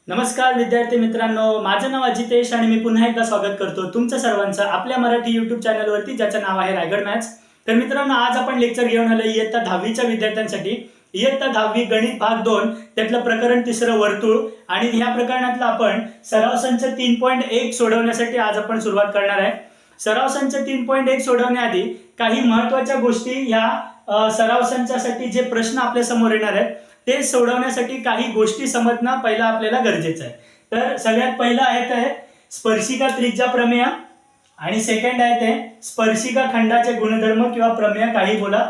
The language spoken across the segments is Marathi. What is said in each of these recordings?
नमस्कार विद्यार्थी मित्रांनो, माझं नाव अजितेश आणि मी पुन्हा एकदा स्वागत करतो तुमचं सर्वांचं आपल्या मराठी YouTube चॅनलवरती, ज्याचं नाव आहे रायगड मॅथ्स. तर मित्रांनो, आज आपण लेक्चर घेऊन आलो इयत्ता 10वीच्या विद्यार्थ्यांसाठी. इयत्ता 10वी गणित भाग 2 त्यातलं प्रकरण तिसरं वर्तुळ. आणि ह्या प्रकरणातलं आपण सराव संच 3.1 सोडवण्यासाठी आज आपण सुरुवात करणार आहे. सराव संच 3.1 सोडवण्याआधी काही महत्त्वाच्या गोष्टी ह्या सराव संचासाठी जे प्रश्न आपल्या समोर येणार आहेत ते सोडवण्यासाठी काही गोष्टी समजणं पहिला आपल्याला गरजेचं आहे. तर सगळ्यात पहिलं आहे ते स्पर्शिका त्रिज्या प्रमेय आणि सेकंड आहे ते स्पर्शिका खंडाचे गुणधर्म किंवा प्रमेय, काही बोला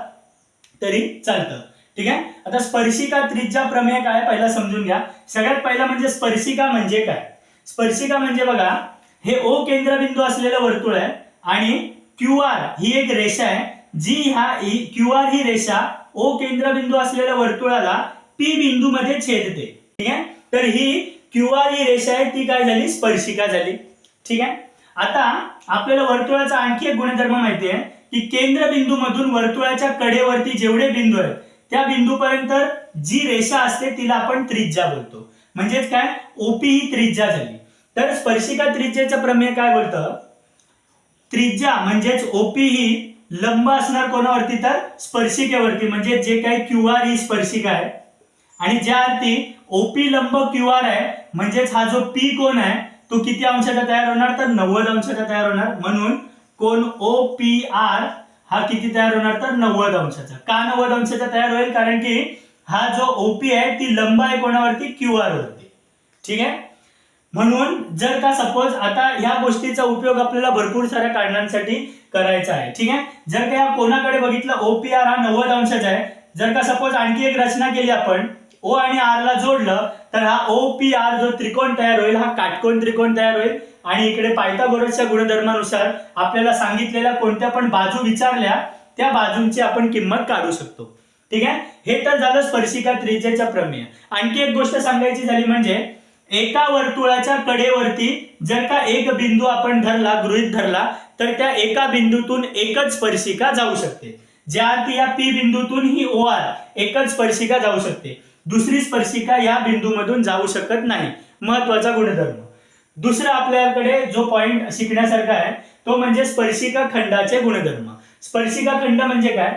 तरी चालतं. ठीक आहे. आता स्पर्शिका त्रिज्या प्रमेय काय पहिला समजून घ्या. सगळ्यात पहिला म्हणजे स्पर्शिका म्हणजे काय. स्पर्शिका म्हणजे बघा, हे ओ केंद्रबिंदू असलेलं वर्तुळ आहे आणि QR ही एक रेषा आहे, जी QR ही रेषा ओ केंद्रबिंदू असलेल्या वर्तुळाला P बिंदू मध्ये छेदते. ठीक आहे. तर ही QR ही रेषा आहे, ती काय झाली, स्पर्शिका झाली. ठीक आहे. आता आपल्याला वर्तुळाचा आणखी एक गुणधर्म माहिती आहे की केंद्रबिंदू मधून वर्तुळाच्या कडेवरती जेवढे बिंदू आहेत त्या बिंदूपर्यंत जी रेषा असते तिला आपण त्रिज्या बोलतो. म्हणजेच काय, OP ही त्रिज्या झाली. तर स्पर्शिका त्रिज्येचं प्रमेय काय बोलतं, त्रिज्या म्हणजेच OP ही लंब असणार कोणावरती, तर स्पर्शिकेवरती. म्हणजे जे काही QR ही स्पर्शिका आहे आणि ज्या अर्थी OP लंब QR आहे, म्हणजेच हा जो P कोण आहे तो किती अंशाचा तयार होणार, तर 90 अंशाचा तयार होणार. म्हणून कोण OPR हा किती तयार होणार, तर 90 अंशाचा. का 90 अंशाचा तयार होईल, कारण की हा जो OP आहे ती लंब आहे कोणावरती, QR वरती. ठीक आहे. म्हणून जर का सपोज आता ह्या गोष्टीचा उपयोग आपल्याला भरपूर साऱ्या कारणांसाठी करायचा आहे. ठीक आहे. जर का या कोणाकडे बघितलं OPR हा 90 अंशाचा आहे, जर का सपोज आणखी एक रचना केली आपण, O आणि R ला जोडलं तर हा OPR जो त्रिकोण तयार होईल हा काटकोन त्रिकोण तयार होईल. आणि इकडे पायथागोरसच्या गुणधर्मानुसार आपल्याला सांगितलेल्या कोणत्या पण बाजू विचारल्या त्या बाजूंची आपण किंमत काढू शकतो. ठीक आहे. हे तर झालं स्पर्शिका त्रिज्येचा प्रमेय. आणखी एक गोष्ट सांगायची झाली म्हणजे एका वर्तुळाच्या कडेवरती जर का एक बिंदू आपण गृहीत धरला तर त्या एका बिंदूतून एकच स्पर्शिका जाऊ शकते. ज्या अर्थी या P बिंदूतून ही OR एकच स्पर्शिका जाऊ शकते, दुसरी स्पर्शिका या बिंदूमधून जाऊ शकत नाही. महत्वाचा गुणधर्म. दुसरा आपल्याकडे जो पॉइंट शिकण्यासारखा आहे तो म्हणजे स्पर्शिका खंडाचे गुणधर्म. स्पर्शिका खंड म्हणजे काय,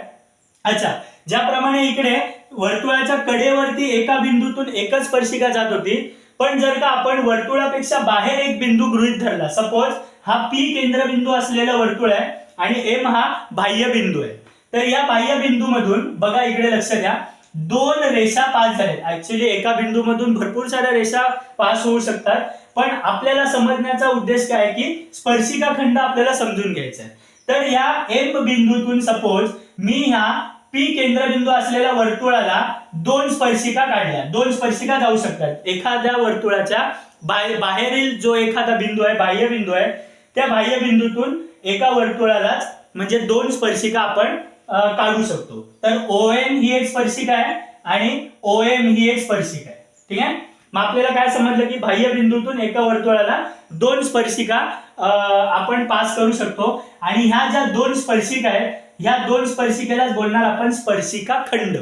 अच्छा, ज्याप्रमाणे इकडे वर्तुळाच्या कडेवरती एका बिंदूतून एकच स्पर्शिका जात होती, पण जर का आपण वर्तुळापेक्षा बाहेर एक बिंदू गृहीत धरला, सपोज हा P केंद्रबिंदू असलेला वर्तुळ आहे आणि M हा बाह्य बिंदू आहे, तर या बाह्य बिंदू मधून बघा इकडे लक्ष द्या, दोन रेषा पास झाल्यात. ऍक्च्युली एका बिंदू मधून भरपूर साऱ्या रेषा पास होऊ शकतात, पण आपल्याला समजण्याचा उद्देश काय आहे की स्पर्शिका खंड आपल्याला समजून घ्यायचा आहे. तर या M बिंदूतून सपोज मी ह्या P केंद्रबिंदू असलेल्या वर्तुळाला दोन स्पर्शिका काढल्या. दोन स्पर्शिका जाऊ शकतात. एखाद्या वर्तुळाच्या बाहेरील जो एखादा बिंदू आहे, बाह्य बिंदू आहे, त्या बाह्य बिंदूतून एका वर्तुळालाच म्हणजे दोन स्पर्शिका आपण काढू शकतो. तर ON ही एक स्पर्शिका आहे आणि OM ही एक स्पर्शिका आहे. ठीक आहे. मग आपल्याला काय समजलं की बाह्य बिंदूतून एका वर्तुळाला दोन स्पर्शिका आपण पास करू शकतो. आणि ह्या ज्या दोन स्पर्शिका आहेत ह्या दोन स्पर्शिकेलाच बोलणार आपण स्पर्शिका खंड.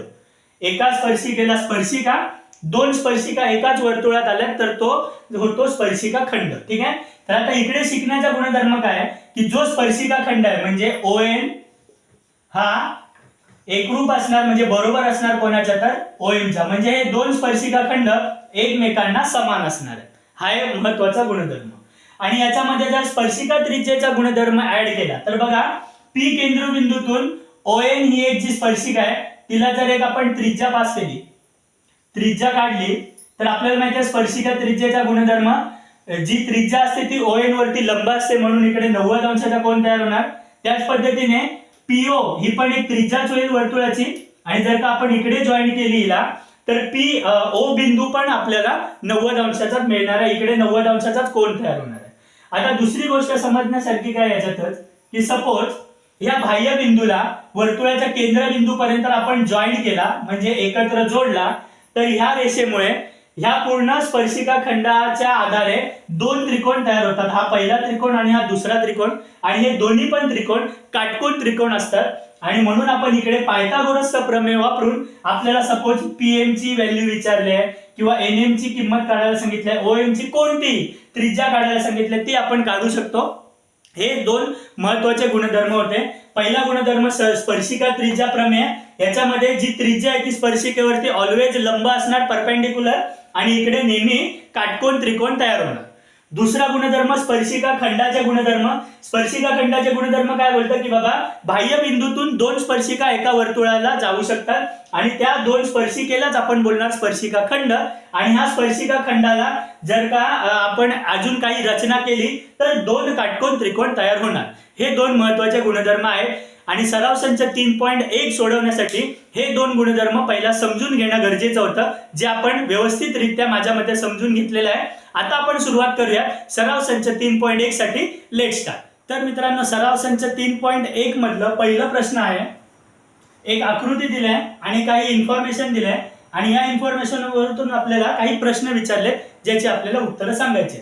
एका स्पर्शिकेला स्पर्शिका, दोन स्पर्शिका एकाच वर्तुळात आल्या तर तो होतो स्पर्शिका खंड. ठीक आहे. तर आता इकडे शिकण्याचा गुणधर्म काय आहे की जो स्पर्शिका खंड आहे म्हणजे ON हा एकरूप असणार, म्हणजे बरोबर असणार कोणाच्या, तर OM च्या. म्हणजे हे दोन स्पर्शिका खंड एकमेकांना समान असणार आहेत. हा एक महत्वाचा गुणधर्म. आणि याच्यामध्ये जर स्पर्शिका त्रिज्येचा गुणधर्म ऍड केला तर बघा, P केंद्रबिंदूतून ON ही एक जी स्पर्शिका आहे तिला जर एक आपण त्रिज्या पास केली, त्रिज्या काढली, तर आपल्याला माहिती आहे स्पर्शिका त्रिज्येचा गुणधर्म, जी त्रिज्या असते ती ON वरती लंब असते, म्हणून इकडे 90 अंशाचा कोन तयार होणार. त्याच पद्धतीने PO ही पण एक त्रिज्याच होईल वर्तुळाची, आणि जर का आपण इकडे जॉईन केली हिला तर O बिंदू पण आपल्याला 90 अंशाचाच मिळणार आहे. इकडे 90 अंशाचाच कोन तयार होणार आहे. आता दुसरी गोष्ट समजण्यासारखी काय याच्यातच की सपोज या बाह्य बिंदूला वर्तुळाच्या केंद्रबिंदू पर्यंत आपण जॉईन केला, म्हणजे एकत्र जोडला, तर ह्या रेषेमुळे ह्या पूर्ण स्पर्शिका खंडाच्या आधारे दोन त्रिकोण तयार होतात. हा पहिला त्रिकोण आणि हा दुसरा त्रिकोण, आणि हे दोन्ही पण त्रिकोण काटकोन त्रिकोण असतात. आणि म्हणून आपण इकडे पायथागोरसचा प्रमेय वापरून आपल्याला सपोज पीएम ची व्हॅल्यू विचारली आहे किंवा एनएम ची किंमत काढायला सांगितली आहे, ओएम ची कोणती त्रिज्या काढायला सांगितली ती आपण काढू शकतो. हे दोन महत्वाचे गुणधर्म होते. पहिला गुणधर्म स्पर्शिका त्रिज्या प्रमेय, याच्यामध्ये जी त्रिज्या आहे ती स्पर्शिकेवरती ऑलवेज लंब असणार परपेंडिक्युलर आणि इकडे नेहमी काटकोन त्रिकोण तयार होणार. दुसरा गुणधर्म स्पर्शिका खंडाचे गुणधर्म. स्पर्शिका खंडाचे गुणधर्म काय बोलतात की बाबा बाह्य बिंदूतून दोन स्पर्शिका एका वर्तुळाला जाऊ शकतात आणि त्या दोन स्पर्शिकेलाच आपण बोलणार स्पर्शिका खंड. आणि ह्या स्पर्शिका खंडाला जर का आपण अजून काही रचना केली तर दोन काटकोन त्रिकोण तयार होणार. हे दोन महत्वाचे गुणधर्म आहेत आणि सराव संच 3.1 सोडवण्यासाठी हे दोन गुणधर्म पहिला समजून घेणं गरजेचं होतं, जे आपण व्यवस्थितरित्या माझ्या मते समजून घेतलेलं आहे. आता आपण सुरुवात करूया सराव संच 3.1 साठी. Let start. तर मित्रांनो, सराव संच 3.1 मधलं पहिलं प्रश्न आहे. एक आकृती दिली आहे आणि काही इन्फॉर्मेशन दिली आहे आणि या इन्फॉर्मेशन वरून आपल्याला काही प्रश्न विचारले ज्याची आपल्याला उत्तरं सांगायची.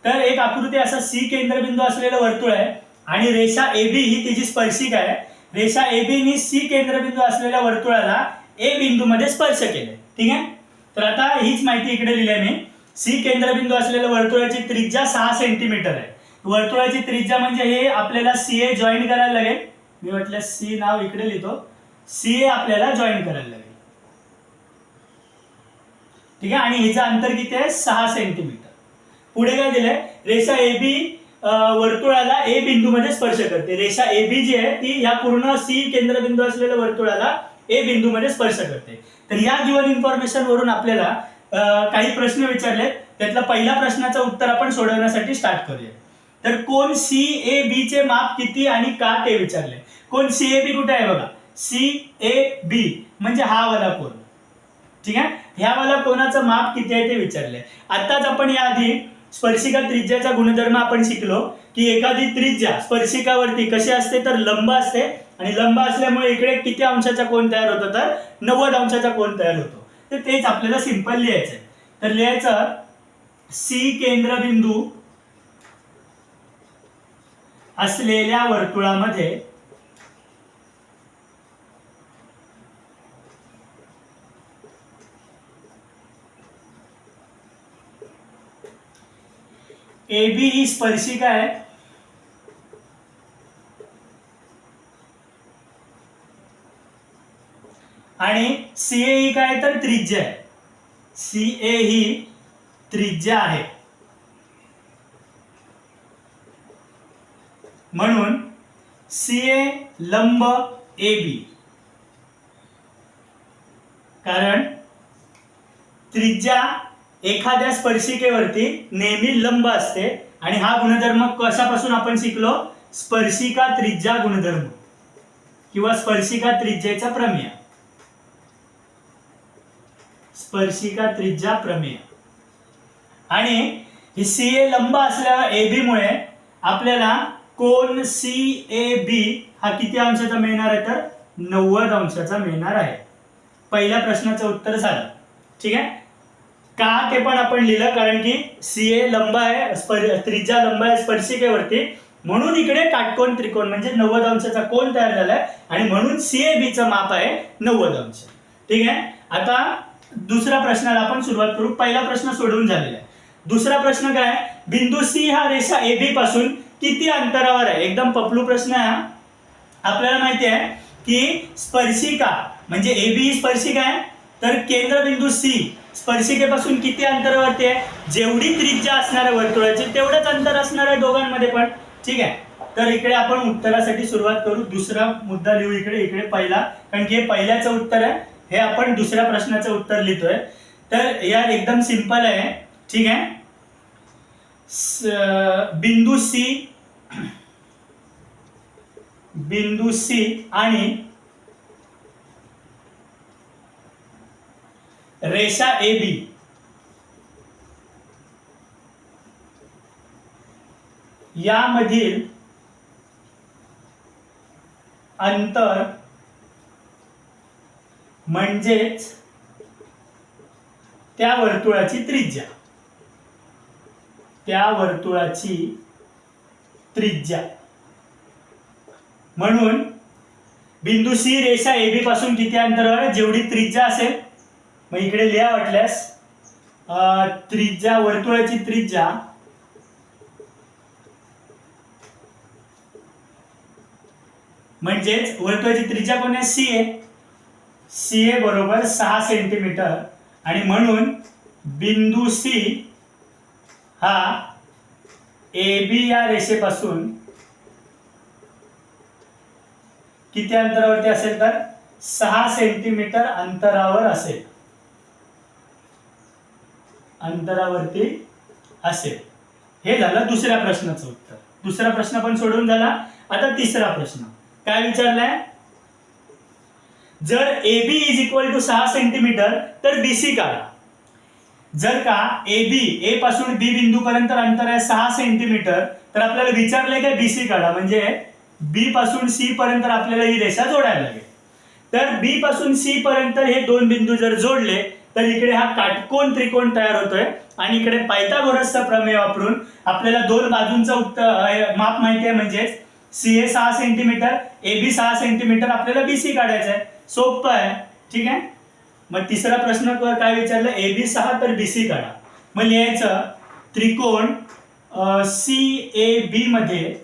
तर एक आकृती असा सी केंद्रबिंदू असलेलं वर्तुळ आहे आणि रेषा AB ही तिची स्पर्शिका आहे. रेषा AB नी सी केंद्रबिंदू असलेल्या वर्तुळाला A बिंदू मध्ये स्पर्श केले. ठीक आहे. तर आता हीच माहिती इकडे लिहिली आहे मी. सी केंद्रबिंदू असलेल्या वर्तुळाची त्रिज्या 6 सेंटीमीटर आहे. वर्तुळाची त्रिज्या म्हणजे हे आपल्याला CA जॉईन करायला लागेल. मी म्हटलं सी नाव इकडे लिहितो. CA आपल्याला जॉईन करायला लागेल. ठीक आहे. आणि हिचं अंतर किती आहे 6 सेंटीमीटर. पुढे काय दिलंय, रेषा AB वर्तुळाला A बिंदू मध्ये स्पर्श करते. रेषा AB जी आहे ती या पूर्ण सी केंद्रबिंदू असलेल्या वर्तुळाला A बिंदू मध्ये स्पर्श करते. तर या गिवन इन्फॉर्मेशन वरून आपल्याला काही प्रश्न विचारले. त्यातला पहिला प्रश्नाचं उत्तर आपण सोडवण्यासाठी स्टार्ट करूया. तर कोण CAB चे माप किती आणि का ते विचारले. कोण CAB कुठे आहे बघा, CAB म्हणजे हा वाला कोण. ठीक आहे. ह्या वाला कोणाचं माप किती आहे ते विचारले. आताच आपण याआधी स्पर्शिका त्रिज्याचा गुणधर्म आपण शिकलो की एखादी त्रिज्या स्पर्शिकावरती कशी असते तर लंब असते आणि लंब असल्यामुळे इकडे किती अंशाचा कोन तयार होतो तर 90 अंशाचा कोन तयार होतो. तर तेच आपल्याला सिंपल लिहायचंय. तर लिहायचं सी केंद्रबिंदू असलेल्या वर्तुळामध्ये AB ही स्पर्शिका आहे आणि CA ही काय तर त्रिज्या आहे. CA ही त्रिज्या आहे. म्हणून CA लंब AB, कारण त्रिज्या एखाद्या स्पर्शिकेवरती नेहमी लंब असते आणि हा गुणधर्म कशापासून आपण शिकलो, स्पर्शिका त्रिज्या गुणधर्म किंवा स्पर्शिका त्रिज्येचा प्रमेय. स्पर्शिका त्रिज्या प्रमेय. आणि ही CA लंब असल्यावर AB मुळे आपल्याला कोन CAB हा किती अंशाचा मिळणार आहे तर 90 अंशाचा मिळणार आहे. पहिल्या प्रश्नाचं उत्तर झालं. ठीक आहे. का ते पण आपण लिहिलं, कारण की CA लंब आहे, त्रिज्या लंब आहे स्पर्शिकेवरती, म्हणून इकडे काटकोन त्रिकोण म्हणजे 90 अंशाचा कोन तयार झालाय आणि म्हणून CAB चं माप आहे 90 अंश. ठीक आहे. आता दुसऱ्या प्रश्नाला आपण सुरुवात करू. पहिला प्रश्न सोडवून झालेला आहे. दुसरा प्रश्न काय, बिंदू C हा रेषा AB पासून किती अंतरावर आहे. एकदम पपलू प्रश्न आहे. आपल्याला माहिती आहे की स्पर्शिका म्हणजे AB ही स्पर्शिका आहे, तर केंद्रबिंदू C स्पर्शिकेपासून किती अंतरावरती आहे, जेवढी त्रिज्या असणार आहे वर्तुळाची तेवढंच अंतर असणार आहे दोघांमध्ये पण. ठीक आहे. तर इकडे आपण उत्तरासाठी सुरुवात करू. दुसरा मुद्दा लिहू इकडे, इकडे पहिला, कारण की हे पहिल्याचं उत्तर आहे, हे आपण दुसऱ्या प्रश्नाचं उत्तर लिहितोय. तर यार एकदम सिंपल आहे. ठीक आहे. बिंदू C आणि रेषा AB यामधील अंतर म्हणजेच त्या वर्तुळाची त्रिज्या. त्या वर्तुळाची त्रिज्या. म्हणून बिंदू सी रेषा ए बी पासून किती अंतरावर आहे, जेवढी त्रिज्या असेल, मग इकडे लिहा वाटल्यास त्रिज्या, वर्तुळाची त्रिज्या म्हणजेच वर्तुळाची त्रिज्या कोण आहे, सी ए. सी ए बरोबर 6 सेंटीमीटर आणि म्हणून बिंदू सी हा ए बी या रेषेपासून किती अंतरावरती असेल, तर 6 सेंटीमीटर अंतरावर असेल, अंतरावरती असेल. हे झालं दुसऱ्या प्रश्नाचं उत्तर. दुसरा प्रश्न पण सोडून झाला. आता तिसरा प्रश्न काय विचारलाय, जर A B is equal to 6 centimetre तर बीसी काढा. जर का ए बी, ए पासून बी बिंदू पर्यंत अंतर आहे 6 सेंटीमीटर, तर आपल्याला विचारलंय काय बीसी काढा. म्हणजे बी पासून सी पर्यंत आपल्याला ही रेषा जोडायला लागेल. तर बी पासून सी पर्यंत हे दोन बिंदू जर जोडले तर इकडे हा काटकोन त्रिकोण तयार होतोय आणि इकडे पायथागोरसचा प्रमेय वापरून आपल्याला दोन बाजूंचा माप माहिती आहे. म्हणजेच C A 6 centimetre, A B 6 centimetre, आपल्याला बीसी काढायचं आहे. सोपं आहे. ठीक आहे. मग तिसरा प्रश्न काय विचारलं, ए बी 6 तर बीसी काढा. मग लिहायचं त्रिकोण सी ए बी मध्ये,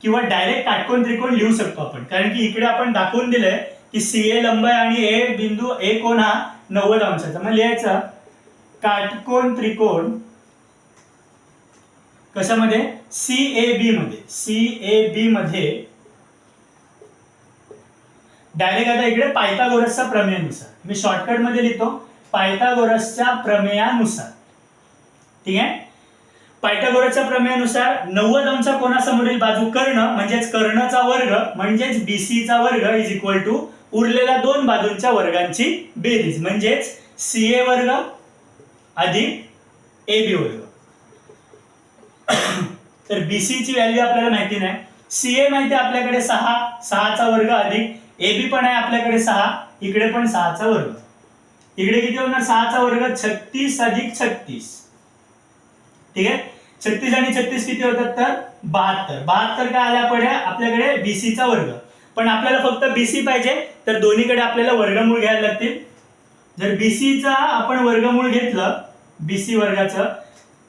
किंवा डायरेक्ट काटकोन त्रिकोण लिहू शकतो आपण, कारण की इकडे आपण दाखवून दिलंय की सी ए लंब आहे आणि ए बिंदू, ए कोण हा 90 अंशाचा. मग लिहायचं काटकोन त्रिकोण कशामध्ये, सी ए बी मध्ये. सी ए बी मध्ये डायरेक्ट आता इकडे पायथागोरसच्या प्रमेयानुसार, मी शॉर्टकट मध्ये लिहितो, पायथागोरसच्या प्रमेयानुसार. ठीक आहे. पायथागोरसच्या प्रमेयानुसार 90 अंश कोणासमोरील बाजू कर्ण, म्हणजेच कर्णचा वर्ग म्हणजेच बीसी चा वर्ग इज इक्वल टू उरलेल्या दोन बाजूंच्या वर्गांची बेरीज, म्हणजेच सी ए वर्ग अधिक ए बी वर्ग. तर बीसी ची व्हॅल्यू आपल्याला माहिती नाही, सी ए माहिती आपल्याकडे 6 चा वर्ग अधिक ए बी पण आहे आपल्याकडे 6, इकडे पण 6 चा वर्ग. इकडे किती होणार, 6 चा वर्ग 36 अधिक 36. ठीक आहे. 36 आणि 36 किती होतात, तर 72. 72 काय आल्या पड्या आपल्याकडे बीसी चा वर्ग. पण आपल्याला फक्त बीसी पाहिजे तर दोन्हीकडे आपल्याला वर्गमूळ घ्यायला लागतील. जर बीसी चा आपण वर्गमूळ घेतलं, बीसी वर्गाचं,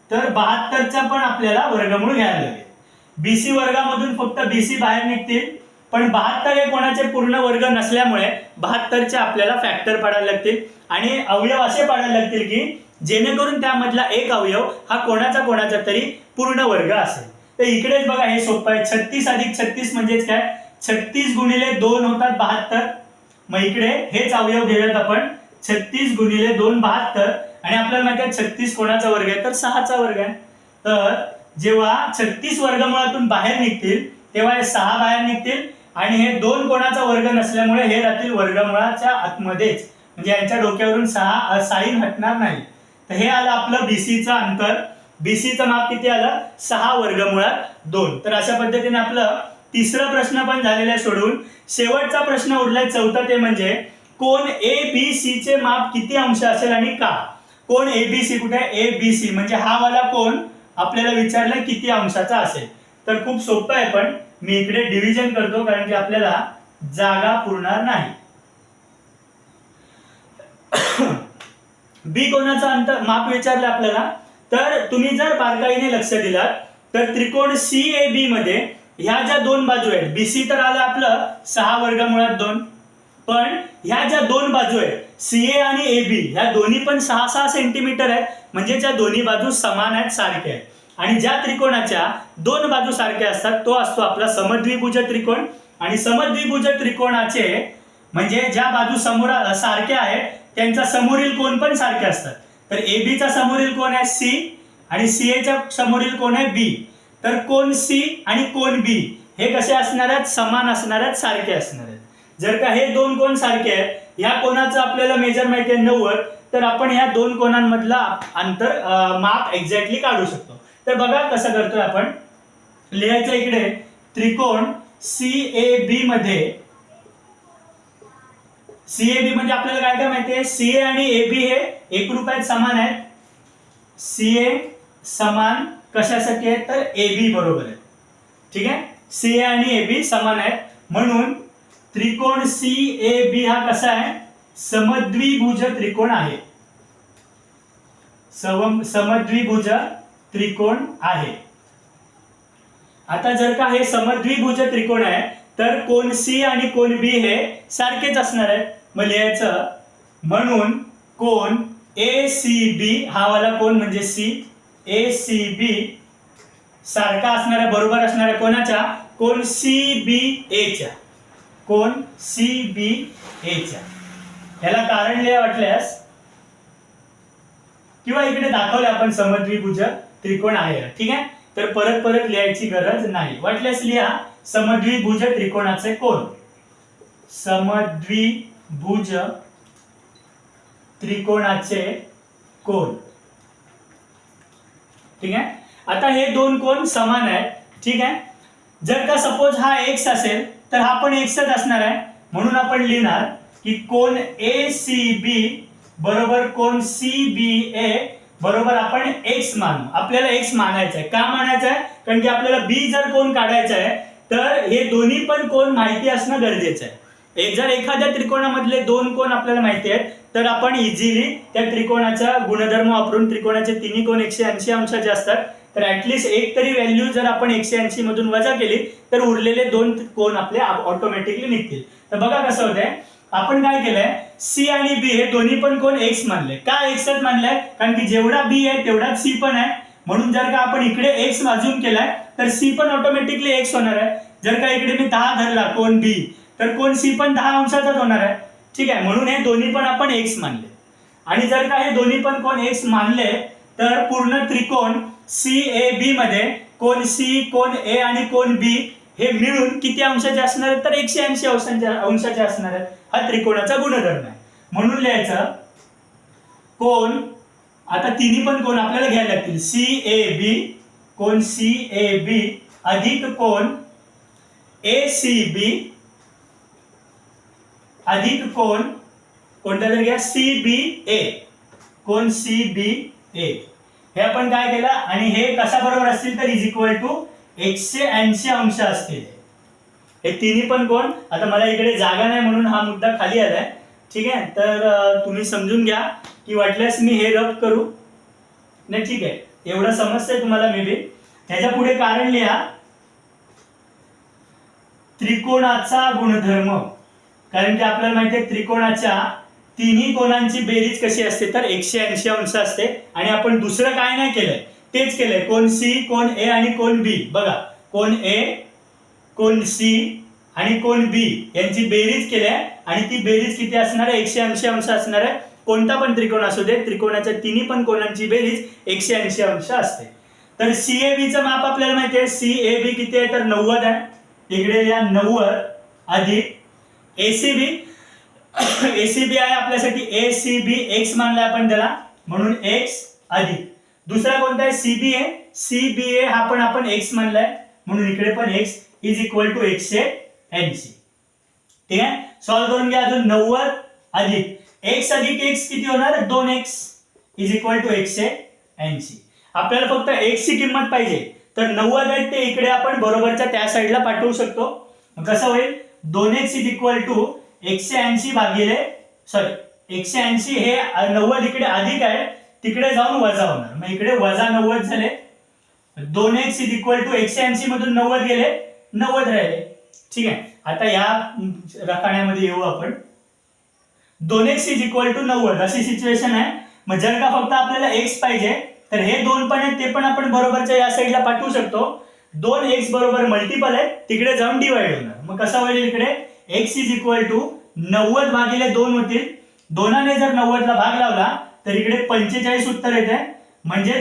तर 72 चा पण आपल्याला वर्गमूळ घ्यायला लागेल. बीसी वर्गामधून फक्त बीसी बाहेर निघतील, पण 72 हे कोणाचे पूर्ण वर्ग नसल्यामुळे 72 चे आपल्याला फॅक्टर पाडायला लागतील आणि अवयव असे पाडायला लागतील की जेणेकरून त्यामधला एक अवयव हा कोणाचा तरी पूर्ण वर्ग असेल. तर इकडेच बघा हे सोपं आहे. 36 अधिक 36 म्हणजेच काय, 36 गुणिले 2 होतात 72. मग इकडे हेच अवयव घेऊयात आपण, 36 गुणिले 2 72, आणि आपल्याला माहिती आहे 36 कोणाचा वर्ग आहे, तर 6 चा वर्ग आहे. तर जेव्हा 36 वर्गमुळातून बाहेर निघतील तेव्हा हे 6 बाहेर निघतील आणि हे 2 कोणाचा वर्ग नसल्यामुळे हे राहतील वर्गमुळाच्या आतमध्येच, म्हणजे यांच्या डोक्यावरून 6 साइन हटणार नाही. तर हे आलं आपलं बीसीचं अंतर. बीसीचं माप किती आलं, 6 वर्गमुळात 2. तर अशा पद्धतीने आपलं तिसरा प्रश्न पण झालेला आहे सोडून. शेवटचा प्रश्न उरलाय चौथा, ते म्हणजे कोण ए बी सी चे माप किती अंश असेल आणि का. कोण ए बी सी कुठे आहे, ए बी सी म्हणजे हा वाला कोण आपल्याला विचारलाय किती अंशाचा असेल. तर खूप सोपं आहे, पण मी इकडे डिव्हिजन करतो कारण की आपल्याला जागा पुरणार नाही. बी कोणाचा अंतर माप विचारलं आपल्याला, तर तुम्ही जर बारकाईने लक्ष दिलात तर त्रिकोण सी ए बी मध्ये ह्या ज्या दोन बाजू आहेत, बीसी तर आलं आपलं 6 वर्गमुळात 2, पण ह्या ज्या दोन बाजू आहेत सी ए आणि ए बी, ह्या दोन्ही पण 6-6 सेंटीमीटर आहेत, म्हणजे त्या दोन्ही बाजू समान आहेत, सारख्या आहेत. आणि ज्या त्रिकोणाच्या दोन बाजू सारख्या असतात तो असतो आपला समद्विभुज त्रिकोण. आणि समद्विभुज त्रिकोणाचे म्हणजे ज्या बाजू समोर सारख्या आहेत त्यांचा समोरील कोन पण सारखे असतात. तर ए बी चा समोरील कोन आहे सी आणि सी ए च्या समोरील कोन आहे बी. तर कोन सी आणि कोन बी हे कसे असणार आहेत, समान असणार आहेत, सारखे असणार आहेत. जर का हे दोन कोन सारखे आहेत, ह्या कोनाचं आपल्याला मेजर माहिती आहे 90, तर आपण ह्या दोन कोनांमधला अंतर माप एक्झॅक्टली काढू शकतो. तर बघा कसं करतोय आपण. लिहायचं इकडे त्रिकोण सी ए बी मध्ये, सी ए बी म्हणजे आपल्याला काय काय माहिती आहे, सी ए आणि ए बी हे एकरूप आहेत, समान आहेत. सी ए समान कशासाठी आहे, तर ए बी बरोबर आहे. ठीक आहे. सी ए आणि ए बी समान आहेत म्हणून त्रिकोण CAB हा कसा आहे, समद्विभुज त्रिकोण आहे, समद्विभुज त्रिकोण आहे. आता जर का हे समद्विभुज त्रिकोण आहे तर कोण C आणि कोण B हे सारखेच असणार आहे. मग लिहायचं म्हणून कोण ACB हा वाला कोण म्हणजे C, ACB सारखा असणार आहे, बरोबर असणार आहे कोणाच्या, कोण CBA च्या, कोण CBA च्या. याला कारण लिहा वाटल्यास, किंवा इकडे दाखवले आपण समद्विभुज त्रिकोण आहे. ठीक आहे, तर परत परत लिहायची गरज नाही. वाटल्यास लिहा समद्विभुज त्रिकोणाचे कोण, समद्विभुज त्रिकोणाचे कोण. ठीक आहे, आता हे दोन कोण समान आहेत. ठीक आहे, जर का सपोज हा x असेल तर हा पण xच असणार आहे, म्हणून आपण लिहिणार की कोण ACB बरोबर कोण CBA बरोबर आपण x मानू. आपल्याला x मानायचं आहे. का मानायचं आहे, कारण की आपल्याला B जर कोण काढायचं आहे तर हे दोन्ही पण कोण माहिती असणं गरजेचं आहे. जर एखाद्या त्रिकोणामधले दोन कोण आपल्याला माहिती आहेत तर आपण इझिली त्या त्रिकोणाचा गुणधर्म वापरून, त्रिकोणाचे तिन्ही कोण 180 अंशाचे असतात, तर ऍटलीस्ट एक तरी व्हॅल्यू जर आपण 180 मधून वजा केली तर उरलेले दोन कोण आपले ऑटोमॅटिकली निघतील. तर बघा कसं होतंय, आपण काय केलंय, C आणि B हे दोन्ही पण कोण x मानले. का xच मानलंय, कारण की जेवढा B आहे तेवढाच C पण आहे, म्हणून जर का आपण इकडे x वाजून केलाय तर C पण ऑटोमॅटिकली x होणार आहे. जर का इकडे मी 10 धरला कोण B तर कोण C पण 10 अंशाचाच होणार आहे. ठीक आहे, म्हणून हे दोन्ही पण आपण x मानले. आणि जर का हे दोन्ही पण कोण x मानले तर पूर्ण त्रिकोण CAB मध्ये कोण C, कोण A आणि कोण B हे मिळून किती अंशाचे असणार आहेत, तर 180 अंशाचे असणार आहेत. हा त्रिकोणाचा गुणधर्म आहे. म्हणून लिहायचं कोण, आता तिन्ही पण कोण आपल्याला घ्यायला लागतील, CAB कोण CAB अधिक कोण ACB अधिक कोण कोणता तरी घ्या CBA कोण CBA. हे आपण काय केलं, आणि हे कशा बरोबर असतील तर इज इक्वल टू 180 अंश असतील. हे तिन्ही पण कोण, आता मला इकडे जागा नाही म्हणून हा मुद्दा खाली आलाय. ठीक आहे, तर तुम्ही समजून घ्या की वाटल्यास मी हे रब करू नाही. ठीक आहे, एवढं समजतंय तुम्हाला मे बी. ह्याच्या पुढे कारण लिहा त्रिकोणाचा गुणधर्म, कारण की आपल्याला माहिती आहे त्रिकोणाच्या तिन्ही कोणांची बेरीज कशी असते तर 180 अंश असते. आणि आपण दुसरं काय नाही केलंय, तेच केलंय, कोण C, कोण A आणि कोण B. बघा कोण A, कोण C आणि कोण B यांची बेरीज केल्या, आणि ती बेरीज किती असणार आहे, 180 अंश असणार आहे. कोणता पण त्रिकोण असू दे, त्रिकोणाच्या तिन्ही पण कोणांची बेरीज 180 अंश असते. तर CAB चं माप आपल्याला माहिती आहे, CAB किती आहे तर 90 आहे. इकडे या 90 अधिक ACB आहे आपल्यासाठी ACB x मानलाय आपण त्याला, म्हणून x अधिक दुसरा कोणता आहे CBA हा पण आपण x मानलाय, म्हणून इकडे पण x इज इक्वल टू 180. ठीक आहे, सॉल्व्ह करून घ्या. अजून 90 अधिक x अधिक x किती होणार, 2x इज इक्वल टू 180. आपल्याला फक्त x ची किंमत पाहिजे, तर 90 आहे ते इकडे आपण बरोबरच्या त्या साईडला पाठवू शकतो. कसं होईल, 2x इज इक्वल टू 180 भागिले 180 हे 90 इकडे अधिक आहे, तिकडे जाऊन वजा होणार. मग इकडे वजा 90 झाले, 2x इज इक्वल टू 180 मधून 90 गेले, 90 राहिले. ठीक आहे, आता या रकान्यामध्ये येऊ आपण. 2x इज इक्वल टू 90 अशी सिच्युएशन आहे. मग जर का फक्त आपल्याला x पाहिजे तर हे दोन पण आहेत ते पण आपण बरोबरच्या या साईडला पाठवू शकतो. 2x बरोबर मल्टिपल आहे, तिकडे जाऊन डिवाइड होणार. मग कसं होईल, इकडे x इज इक्वल टू 90 भागिले 2 होतील. 2ने जर 90 ला भाग लावला तर इकडे 45 उत्तर येते, म्हणजे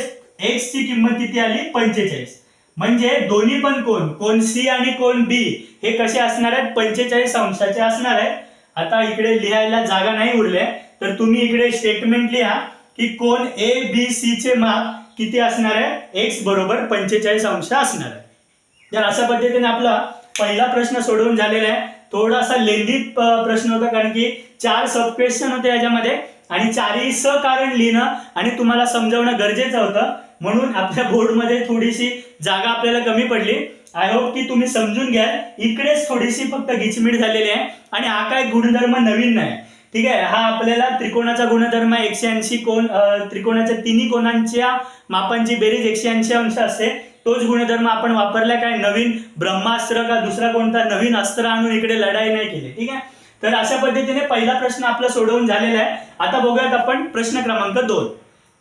x ची किंमत किती आली, 45. म्हणजे दोन्ही पण कोण C आणि कोण B हे कसे असणार आहेत, 45 अंशाचे असणार आहेत. आता इकडे लिहायला जागा नाही उरले तर तुम्ही इकडे स्टेटमेंट लिहा की कोण ABC चे माप किती असणार आहे, x बरोबर 45 अंश असणार आहे. तर अशा पद्धतीने आपला पहिला प्रश्न सोडवून झालेला आहे. थोडासा लेंदी प्रश्न होता, कारण की 4 सब क्वेश्चन होते याच्यामध्ये आणि 4ही कारण लिहिणं आणि तुम्हाला समजावणं गरजेचं होतं. म्हणून आपल्या बोर्डमध्ये थोडीशी जागा आपल्याला कमी पडली. आय होप की तुम्ही समजून घ्या. इकडेच थोडीशी फक्त गिचमीड झालेली आहे आणि हा काय गुणधर्म नवीन नाही. ठीक आहे, हा आपल्याला त्रिकोणाचा गुणधर्म 180 कोण, त्रिकोणाच्या तिन्ही कोणांच्या मापांची बेरीज 180 अंश असते. तोच गुणधर्म आपण वापरला, काय नवीन ब्रह्मास्त्र का दुसरा कोणता नवीन अस्त्र आणून इकडे लढाई नाही केली. ठीक आहे, तर अशा पद्धतीने पहिला प्रश्न आपला सोडवून झालेला आहे. आता बघूयात आपण प्रश्न क्रमांक 2.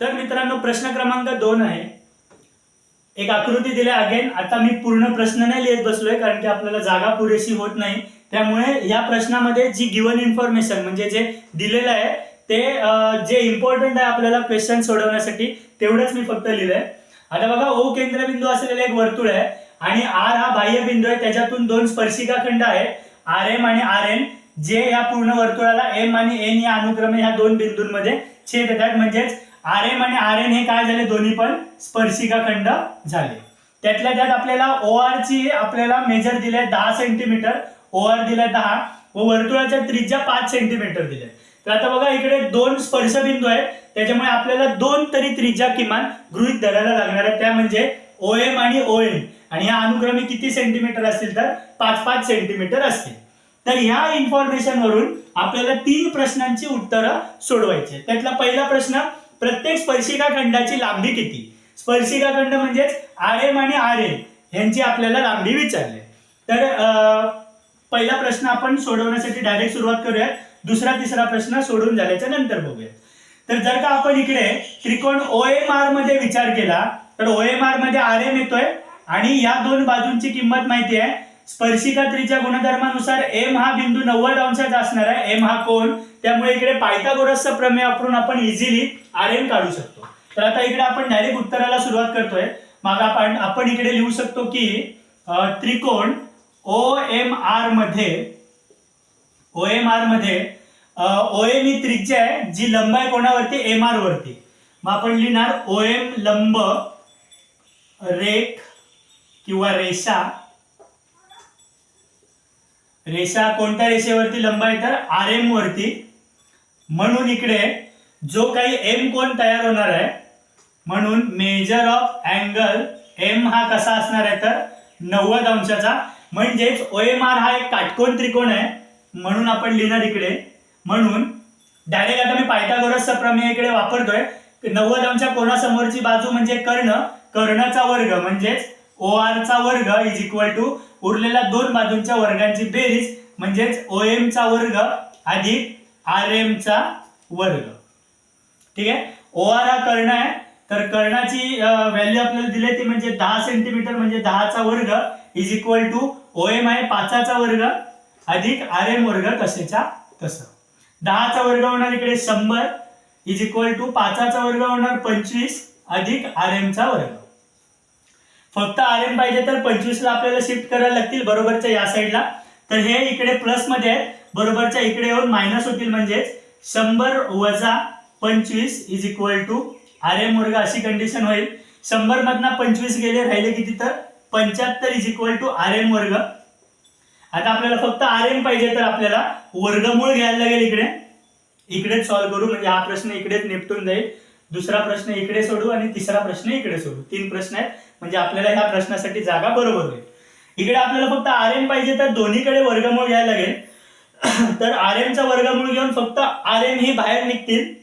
तर मित्रांनो प्रश्न क्रमांक 2 आहे, एक आकृती दिली अगेन. आता मी पूर्ण प्रश्न नाही लिहित बसलोय कारण की आपल्याला जागा पुरेशी होत नाही. त्यामुळे या प्रश्नामध्ये जी गिवन इन्फॉर्मेशन म्हणजे जे दिलेलं आहे ते जे इम्पॉर्टंट आहे आपल्याला क्वेश्चन सोडवण्यासाठी तेवढंच मी फक्त लिहिलंय. आता बघा, ओ केंद्रबिंदू असलेलं एक वर्तुळ आहे आणि आर हा बाह्य बिंदू आहे. त्याच्यातून दोन स्पर्शिका खंड आहेत, आर एम आणि आर एन, जे या पूर्ण वर्तुळाला एम आणि एन या अनुक्रमे ह्या दोन बिंदूंमध्ये छेद देतात. म्हणजेच आर एम आणि आर एन हे काय झाले, दोन्ही पण स्पर्शिका खंड झाले. त्यातल्या त्यात आपल्याला ओ आर ची आपल्याला मेजर दिले 10 सेंटीमीटर, ओ आर दिलाय 10 व वर्तुळाच्या त्रिज्या 5 सेंटीमीटर दिले. तर आता बघा, इकडे दोन स्पर्शबिंदू आहेत, त्याच्यामुळे आपल्याला दोन तरी त्रिज्या किमान गृहीत धरायला लागणार आहे. त्या म्हणजे ओ एम आणि ओ एन, आणि ह्या अनुक्रमे किती सेंटीमीटर असतील तर 5-5 सेंटीमीटर असतील. तर ह्या इन्फॉर्मेशन वरून आपल्याला 3 प्रश्नांची उत्तरं सोडवायची. त्यातला पहिला प्रश्न, प्रत्येक स्पर्शिका खंडाची लांबी किती. स्पर्शिका खंड म्हणजेच आर एम आणि आर एन यांची आपल्याला लांबी विचारली. तर पहिला प्रश्न आपण सोडवण्यासाठी डायरेक्ट सुरुवात करूया. दुसरा तिसरा प्रश्न सोडवून झाल्याच्या नंतर बघूया. तर जर का आपण इकडे त्रिकोण ओ एम आर मध्ये विचार केला तर ओ एम आर मध्ये आर एम येतोय आणि या दोन बाजूंची किंमत माहिती आहे. स्पर्शिका त्रिज्या गुणधर्मानुसार एम हा बिंदू 90 अंशाचा असणार आहे, एम हा कोन. त्यामुळे इकडे पायथागोरसचा प्रमेय वापरून आपण इझिली आर एम काढू शकतो. तर आता इकडे आपण डायरेक्ट उत्तराला सुरुवात करतोय. मग आपण इकडे लिहू शकतो की त्रिकोण ओ एम आर मध्ये ओ एम ही त्रिज्या आहे जी लंब आहे कोणावरती, एम आर वरती. मग आपण लिहिणार ओ एम लंब रेख किंवा रेषा. रेषा कोणत्या रेषेवरती लंब आहे तर आर एम वरती. म्हणून इकडे जो काही एम कोन तयार होणार आहे, म्हणून मेजर ऑफ अँगल एम हा कसा असणार आहे तर 90 अंशाचा. म्हणजेच ओ एम आर हा एक काटकोन त्रिकोण आहे, म्हणून आपण लिहिणार इकडे. म्हणून डायरेक्ट आता मी पायथागोरसचा प्रमेय इकडे वापरतोय. 90 अंश कोणासमोरची बाजू म्हणजे कर्ण, कर्णचा वर्ग म्हणजेच ओ आर चा वर्ग इज इक्वल टू उरलेल्या दोन बाजूंच्या वर्गांची बेरीज म्हणजेच ओ एम चा वर्ग अधिक आर एम चा वर्ग. ठीक आहे, ओ आर हा कर्ण आहे, तर कर्णाची व्हॅल्यू आपल्याला दिली ती म्हणजे 10 सेंटीमीटर म्हणजे 10 चा वर्ग is equal to O M आहे 5 चा वर्ग अधिक आर एम वर्ग तसेच्या तसं. 10 चा वर्ग होणार इकडे 100 इज इक्वल टू 5 चा वर्ग होणार 25 अधिक आर एम चा वर्ग. फक्त आर एम पाहिजे तर 25 ला आपल्याला शिफ्ट करायला लागतील बरोबरच्या या साईडला. तर हे इकडे प्लस मध्ये आहे, बरोबरच्या इकडे येऊन मायनस होतील. म्हणजेच 100 वजा 25 is equal to R M वर्ग अशी कंडिशन होईल. 100 मधनं 25 गेले, राहिले किती तर 75 is equal to R M वर्ग. आता आपल्याला फक्त आर एम पाहिजे तर आपल्याला वर्गमूळ घ्यायला लागेल. इकडेच सॉल्व्ह करू म्हणजे हा प्रश्न इकडेच निपटून जाईल. दुसरा प्रश्न इकडे सोडू आणि तिसरा प्रश्न इकडे सोडू. 3 प्रश्न आहेत म्हणजे आपल्याला ह्या प्रश्नासाठी जागा बरोबर होईल. इकडे आपल्याला फक्त आर एम पाहिजे तर दोन्हीकडे वर्गमूळ घ्यायला लागेल. तर आर एम चा वर्गमूळ घेऊन फक्त आर एम ही बाहेर निघतील.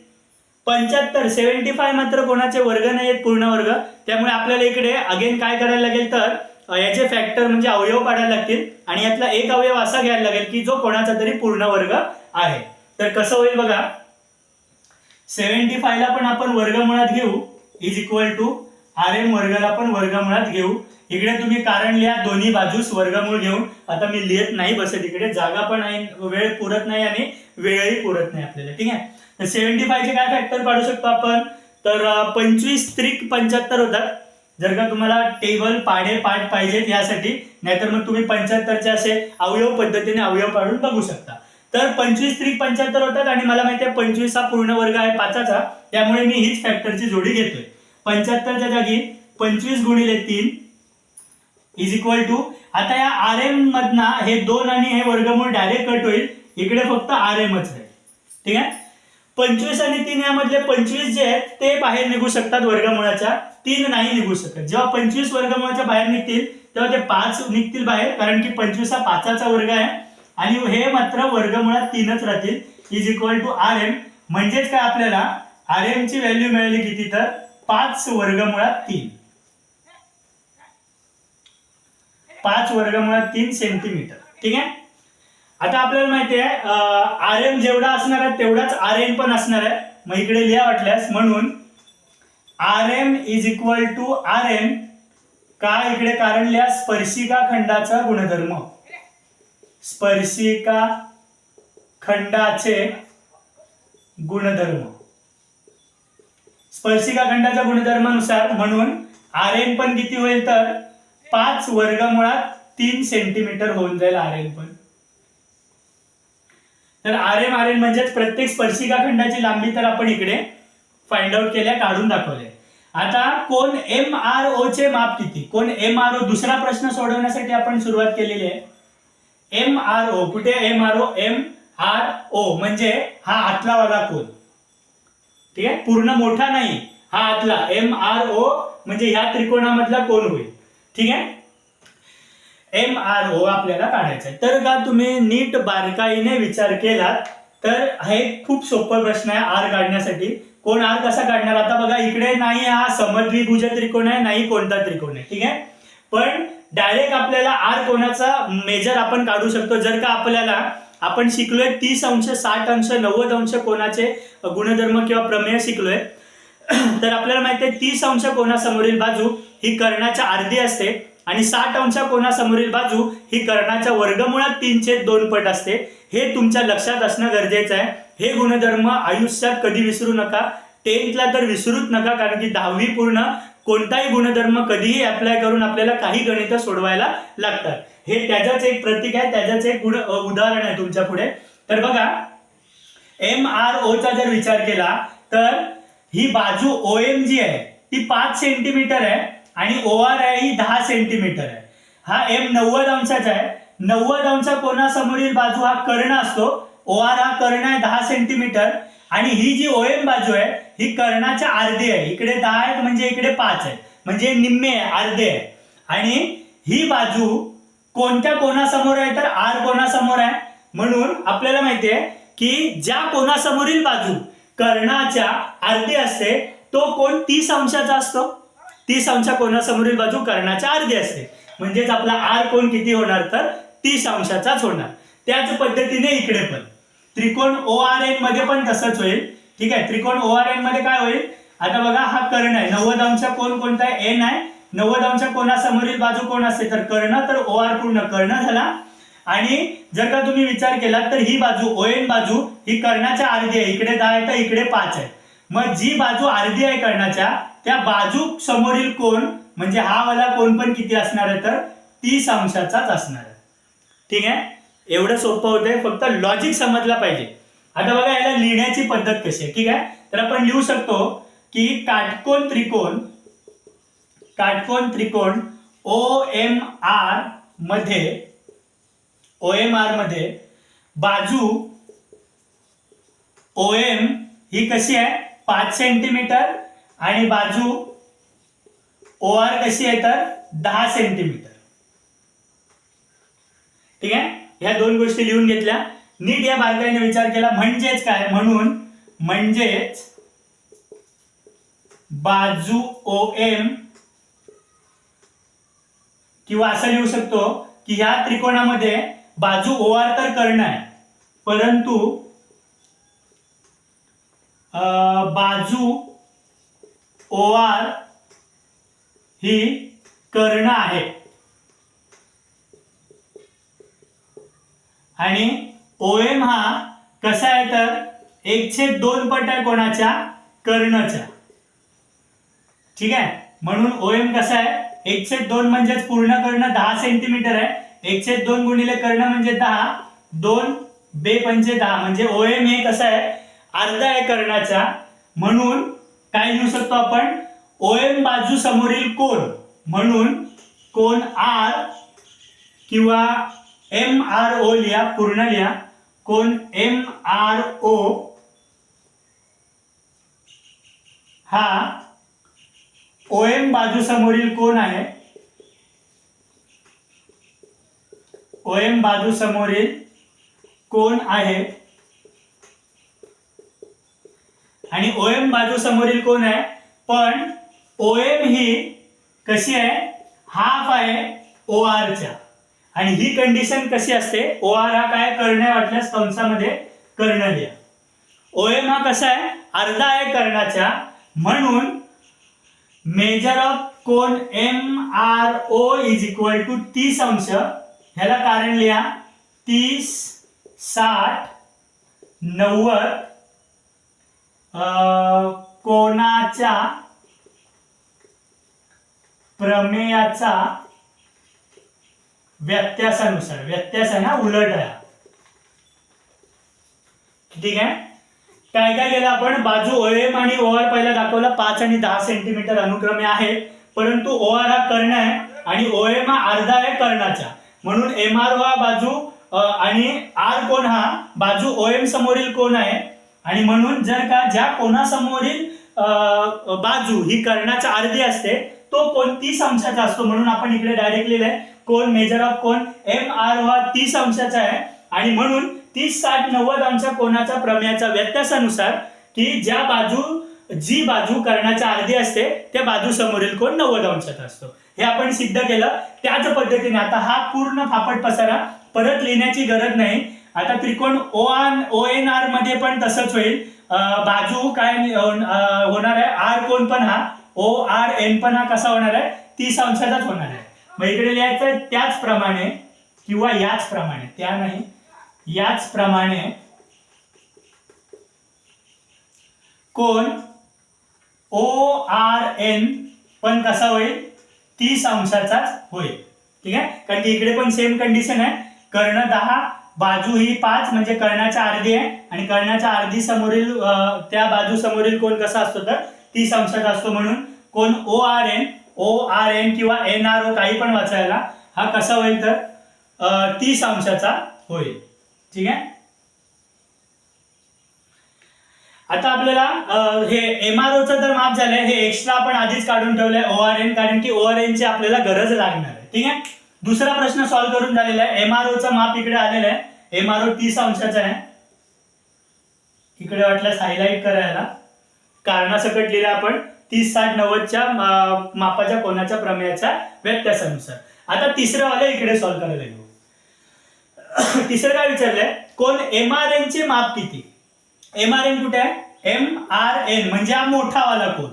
75 मात्र कोणाचे वर्ग नाही आहेत पूर्ण वर्ग. त्यामुळे आपल्याला इकडे अगेन काय करायला लागेल तर याचे फॅक्टर म्हणजे अवयव काढायला लागतील आणि यातला एक अवयव असा घ्यायला लागेल की जो कोणाचा तरी पूर्ण वर्ग आहे. तर कसं होईल बघा, 75 ला पण आपण वर्गमुळात घेऊ is equal to R M वर्गाला पण वर्गमुळात घेऊ. इकडे तुम्ही कारण लिहा दोन्ही बाजूस वर्गमूळ घेऊन. आता मी लिहित नाही बसत, इकडे जागा पण आहे, वेळ पुरत नाही आणि वेळही पुरत नाही आपल्याला. ठीक आहे, तर 75 चे काय फॅक्टर काढू शकतो आपण तर 25 त्रिक 75 होतात. जर का तुम्हाला टेबल पाठ पाहिजेत यासाठी, नाहीतर मग तुम्ही 75 चे असे अवयव पद्धतीने अवयव काढून बघू शकता. तर 25 त्रिक 75 होतात आणि मला माहिती आहे 25 हा पूर्ण वर्ग आहे 5 चा, त्यामुळे मी हीच फॅक्टरची जोडी घेतोय. 75 च्या जागी 25 गुणिले 3 इज इक्वल टू, आता या आर एम मधना हे 2 आणि हे वर्गमूळ डायरेक्ट कट होईल. इकडे फक्त आर एमच राहील. ठीक आहे, 25 आणि 3 यामधले 25 जे आहेत ते बाहेर निघू शकतात वर्गमुळाच्या, 3 नाही निघू शकत. जेव्हा 25 वर्गमुळाच्या बाहेर निघतील तेव्हा ते 5 निघतील बाहेर, कारण की 25 हा 5चा वर्ग आहे आणि हे मात्र वर्गमुळात 3च राहतील. Is equal to R M. म्हणजेच काय आपल्याला आर एम ची व्हॅल्यू मिळाली किती तर 5 वर्गमुळात 3. 5 वर्गमुळात 3 सेंटीमीटर. ठीक आहे. आता आपल्याला माहिती आहे आर एम जेवढा असणार आहे तेवढाच आर एन पण असणार आहे. मग इकडे लिहा वाटल्यास, म्हणून R M is equal to R N. का इकडे कारण लिहा स्पर्शिका खंडाचा गुणधर्म. स्पर्शिका खंडाचे गुणधर्म. स्पर्शिका खंडाच्या गुणधर्मानुसार म्हणून आर एन पण किती होईल तर 5 वर्गमुळात 3 सेंटीमीटर होऊन जाईल आर एन पण. तर आर एन म्हणजेच प्रत्येक स्पर्शिका खंडाची लांबी तर आपण इकडे फाइंड आउट केल्या, काढून दाखवले. आता कोण एम आर ओ चे माप किती? कोण एम आर ओ, दुसरा प्रश्न सोडवण्यासाठी आपण सुरुवात केलेली आहे. एम आर ओ कुठे? M R O, M R O म्हणजे हा आतला वाला कोन. ठीक आहे, पूर्ण मोठा नाही, हा आतला. एम आर ओ म्हणजे ह्या त्रिकोणामधला कोन होईल. ठीक आहे, एम आर ओ आपल्याला काढायचा आहे. तर का तुम्ही नीट बारकाईने विचार केला तर हे खूप सोपा प्रश्न आहे आर काढण्यासाठी. कोण आर कसा काढणार? आता बघा इकडे नाही हा समद्विभुज त्रिकोण आहे, नाही कोणता त्रिकोण आहे. ठीक आहे, पण डायरेक्ट आपल्याला आर कोणाचा मेजर आपण काढू शकतो. जर का आपल्याला आपण शिकलोय 30 अंश, 60 अंश, 90 अंश कोणाचे गुणधर्म किंवा प्रमेय शिकलोय, तर आपल्याला माहिती आहे 30 अंश कोणासमोरील बाजू ही कर्णाच्या अर्धी असते आणि 60 अंश कोणासमोरील बाजू ही कर्णाच्या वर्गमुळात 3/2 पट असते. हे तुमच्या लक्षात असणं गरजेचं आहे. हे गुणधर्म आयुष्यात कधी विसरू नका. 10thला तर विसरूच नका, कारण की 10वी पूर्ण कोणताही गुणधर्म कधीही अप्लाय करून आपल्याला काही गणित सोडवायला लागतात. हे त्याच्याच एक प्रतीक आहे, त्याच्याच एक उदाहरण आहे तुमच्या पुढे. तर बघा एम आर ओ चा जर विचार केला तर ही बाजू ओ एम जी आहे ती 5 सेंटीमीटर आहे आणि ओ आर आहे ही 10 सेंटीमीटर आहे. हा एम 90 अंशाचा आहे. 90 अंश कोणासमोरील बाजू हा कर्ण असतो. ओ आर हा कर्ण आहे 10 सेंटीमीटर आणि ही जी ओ एम बाजू आहे ही कर्णाच्या अर्धी आहे. इकडे 10 आहेत म्हणजे इकडे 5 आहे, म्हणजे निम्मे आहे, अर्धे आहे. आणि ही बाजू कोणत्या कोणासमोर आहे तर आर कोणासमोर आहे. म्हणून आपल्याला माहिती आहे की ज्या कोणासमोरील बाजू कर्णाच्या अर्धी असते तो कोण 30 अंशाचा असतो. 30 अंश कोणासमोरील बाजू कर्णाच्या अर्धी असते, म्हणजेच आपला आर कोण किती होणार तर 30 अंशाचाच होणार. त्याच पद्धतीने इकडे पण त्रिकोण ओ आर एन मध्ये पण तसंच होईल. ठीक आहे, त्रिकोण ओ आर एन मध्ये काय होईल? आता बघा हा कर्ण आहे, 90 अंश कोण कोणता आहे? एन आहे. 90 अंश कोणासमोरील बाजू कोण असते तर कर्ण, तर ओ आर पूर्ण कर्ण झाला. आणि जर का तुम्ही विचार केला तर ही बाजू ओ एन बाजू ही कर्णाच्या अर्धी आहे. इकडे 10 आहे तर इकडे 5 आहे. मग जी बाजू अर्धी आहे कर्णाच्या त्या बाजू समोरील कोण म्हणजे हा वाला कोण पण किती असणार आहे तर 30 अंशाचाच असणार आहे. ठीक आहे, एवढं सोपं होतंय, फक्त लॉजिक समजला पाहिजे. आता बघा याला लिहिण्याची पद्धत कशी आहे. ठीक आहे, तर आपण लिहू शकतो की काटकोन त्रिकोण ओ एम आर मध्ये बाजू ओ एम ही कशी आहे 5 सेंटीमीटर आणि बाजू ओ आर कशी आहे तर 10 सेंटीमीटर. ठीक आहे, ह्या दोन गोष्टी लिहून घेतल्या. नीट या बारकाईने विचार केला म्हणजेच काय? म्हणजेच बाजू ओ एम, किंवा असं लिहू शकतो की ह्या त्रिकोणामध्ये बाजू ओ आर तर कर्ण आहे, परंतु बाजू ओ आर ही कर्ण आहे आणि ओ एम हा कसा आहे तर 1/2 पट आहे कोणाच्या? कर्णच्या. ठीक आहे, म्हणून ओ एम कसा आहे 1/2 म्हणजेच पूर्ण कर्ण 10 सेंटीमीटर आहे. 1/2 गुणिले कर्ण म्हणजे 10, 2 बे पंचे 10, म्हणजे ओ एम हे कसं आहे अर्धा आहे कर्णाच्या. म्हणून काय लिहू शकतो आपण? ओ एम बाजू समोरील कोन, म्हणून कोन आर किंवा एम आर ओ लिहा, पूर्ण लिहा. कोन एम आर ओ हा ओ एम बाजू समोरील कोन आहे OM बाजू समोरील कोण आहे आणि OM बाजू समोरील कोण आहे, पण OM ही कशी आहे, हाफ आहे OR च्या. आणि ही कंडिशन कशी असते, OR हा काय कर्ण वाटल्यास कंसामध्ये कर्ण लिहा. OM हा कसा आहे, अर्धा आहे कर्णाच्या, म्हणून मेजर ऑफ कोण MRO इज इक्वल टू 30 अंश. ह्याला कारण लिहा 30, 60, 90 कोणाच्या प्रमेयाचा व्यत्यासानुसार. व्यत्यास आहे ना, उलट आहे. ठीक आहे. काय काय केलं आपण, बाजू OM आणि OR पहिला दाखवला 5 आणि 10 सेंटीमीटर अनुक्रमे आहेत, परंतु OR हा कर्ण आहे आणि OM हा अर्धा आहे कर्णाचा, म्हणून MRO हा बाजू आणि R कोण हा बाजू OM समोरील कोण आहे. आणि म्हणून जर का ज्या कोणासमोरील बाजू ही कर्णाच्या अर्धी असते तो कोण 30 अंशाचा असतो, म्हणून आपण इकडे डायरेक्ट लिहिलंय कोण मेजर ऑफ कोण MRO हा 30 अंशाचा आहे. आणि म्हणून 30, 60, 90 अंश कोणाच्या प्रमेयाचा व्यत्यासानुसार की जी बाजू कर्णाच्या अर्धी असते त्या बाजू समोरील कोण 90 अंशाचा असतो, हे आपण सिद्ध केलं. त्याच पद्धतीने आता हा पूर्ण फापट पसारा परत लिहिण्याची गरज नाही. आता त्रिकोण ONR मध्ये पण तसंच होईल. बाजू काय होणार आहे, R कोण पण हा ORN पण हा कसा होणार आहे, 30 अंशाचाच होणार आहे. मग इकडे लिहायचं त्याचप्रमाणे किंवा याचप्रमाणे, त्या नाही याचप्रमाणे कोण ORN पण कसा होईल, 30 अंशाचाच होईल. ठीक आहे, कारण की इकडे पण सेम कंडिशन आहे. कर्ण 10, बाजू ही 5 म्हणजे कर्णाच्या अर्धी आहे आणि कर्णाच्या अर्धी समोरील त्या बाजू समोरील कोण कसा असतो तर 30 अंशाचा असतो, म्हणून कोण ORN किंवा NRO काही पण वाचायला हा कसा होईल तर 30 अंशाचा होईल. ठीक आहे. आता आपल्याला हे MROचं तर माप झालंय, हे एक्स्ट्रा आपण आधीच काढून ठेवलंय ORN, कारण की ORN ची आपल्याला गरज लागणार आहे. ठीक आहे. दुसरा प्रश्न सॉल्व्ह करून झालेला आहे. MROचं माप इकडे आलेलं आहे. MRO 30 अंशाचा आहे. इकडे वाटल्यास हायलाइट करायला कारणासकट लिहिलं आपण 30, 60, 90 च्या मापाच्या कोणाच्या प्रमेयाच्या व्यत्यासानुसार. आता तिसरं वाला इकडे सॉल्व्ह करायला घेऊ. तिसरं काय विचारलंय, कोण MRN चे माप किती. MRN कुठे आहे, MRN म्हणजे हा मोठा वाला कोण,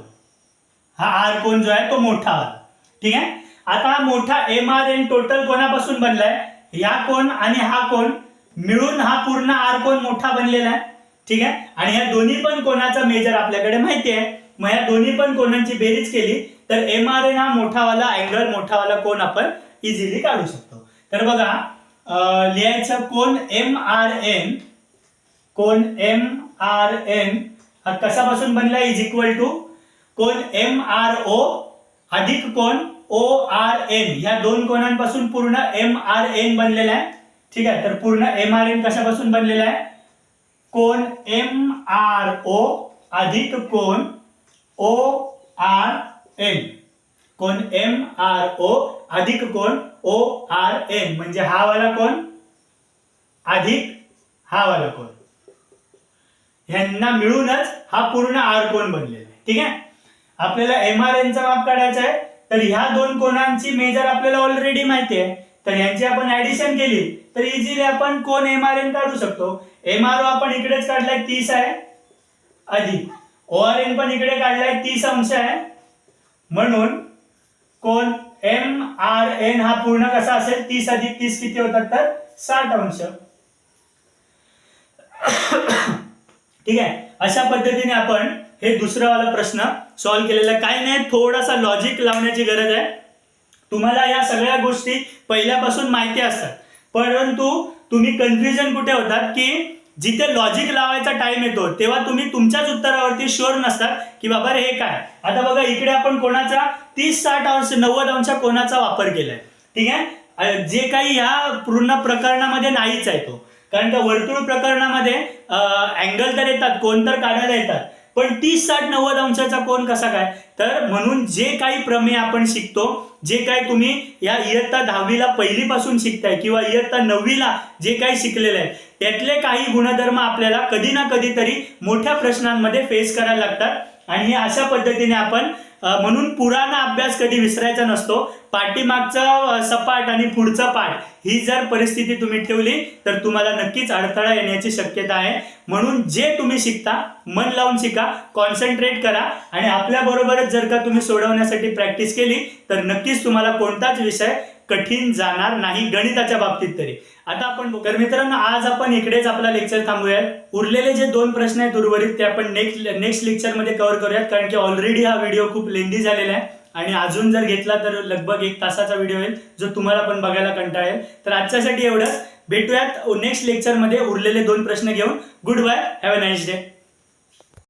हा R कोण जो आहे तो मोठा वाला. ठीक आहे. आता हा मोठा MRN टोटल कोणापासून बनलाय, या कोण आणि हा कोण मिळून हा पूर्ण R कोण मोठा बनलेला आहे. ठीक आहे. आणि या दोन्ही पण कोणाचा मेजर आपल्याकडे माहिती आहे, मग या दोन्ही पण कोणांची बेरीज केली तर MRN हा मोठावाला अँगल मोठावाला कोण आपण इझिली काढू शकतो. तर बघा लिहायचं कोण MRN हा कशापासून बनला इज इक्वल टू कोण MRO अधिक कोण ORN, या दोन कोणांपासून पूर्ण MRN बनलेला आहे. ठीक आहे. तर पूर्ण MRN कशापासून बनलेला आहे, कोण MRO अधिक कोण ORN, कोण MRO अधिक कोण ORN म्हणजे हा वाला कोण अधिक हा वाला कोण, ह्यांना मिळूनच हा पूर्ण R कोण बनलेला आहे. ठीक आहे. आपल्याला MRN चा माप काढायचा आहे, तर ह्या दोन कोणांची मेजर आपल्याला ऑलरेडी माहिती आहे, तर यांची आपण ऍडिशन केली तर इझिली आपण कोण MRN काढू शकतो. MRO आपण इकडेच काढलाय 30 आहे अधिक ORN पण इकडे काढलाय 30 अंश आहे, म्हणून कोण MRN हा पूर्ण कसा असेल 30 अधिक 30 किती होतात तर 60 अंश. ठीक आहे. अशा पद्धतीने आपण हे दुसरा वाला प्रश्न सॉल्व्ह केलेला आहे. काही नाही, थोडासा लॉजिक लावण्याची गरज आहे. तुम्हाला या सगळ्या गोष्टी पहिल्यापासून माहिती असतात, परंतु तुम्ही कन्फ्युजन कुठे होतात की जिथे लॉजिक लावायचा टाइम येतो तेव्हा तुम्ही तुमच्याच उत्तरावरती शुअर नसतात की बाबा हे काय. आता बघा इकडे आपण कोणाचा 30, 60 अंश 90 अंश कोणाचा वापर केलाय. ठीक आहे. जे काही या पूर्ण प्रकरणामध्ये नाहीच आहे तो, कारण का वर्तुळ प्रकरणामध्ये अँगल तर येतात, कोण तर काढायला येतात, पण 30-60-90 अंशाचा कोन कसा काय? तर म्हणून जे काही प्रमेय आपण शिकतो, जे काही तुम्ही या इयत्ता 10वीला पहिलीपासून शिकताय किंवा इयत्ता 9वीला जे काही शिकलेलं आहे त्यातले काही गुणधर्म आपल्याला कधी ना कधीतरी मोठ्या प्रश्नांमध्ये फेस करायला लागतात. आणि अशा पद्धतीने आपण म्हणून पुराणा अभ्यास कधी विसरायचा नसतो. पाठीमागचा सपाट आणि पुढचा पाठ ही जर परिस्थिती तुम्ही ठेवली तर तुम्हाला नक्कीच अडथळा येण्याची शक्यता आहे. म्हणून जे तुम्ही शिकता मन लावून शिका, कॉन्सन्ट्रेट करा आणि आपल्याबरोबरच जर का तुम्ही सोडवण्यासाठी प्रॅक्टिस केली तर नक्कीच तुम्हाला कोणताच विषय कठीण जाणार नाही, गणिताच्या बाबतीत तरी. आता आपण तर मित्रांनो आज आपण इकडेच आपला लेक्चर थांबूयात. उरलेले जे 2 प्रश्न आहेत उर्वरित ते आपण नेक्स्ट लेक्चरमध्ये कव्हर करूयात, कारण की ऑलरेडी हा व्हिडिओ खूप लेंदी झालेला आहे आणि अजून जर घेतला तर लगभग 1 तासाचा व्हिडिओ येईल जो तुम्हाला पण बघायला कंटाळेल. तर आजच्यासाठी एवढंच. भेटूयात नेक्स्ट लेक्चरमध्ये उरलेले 2 प्रश्न घेऊन. Good bye, have a nice day.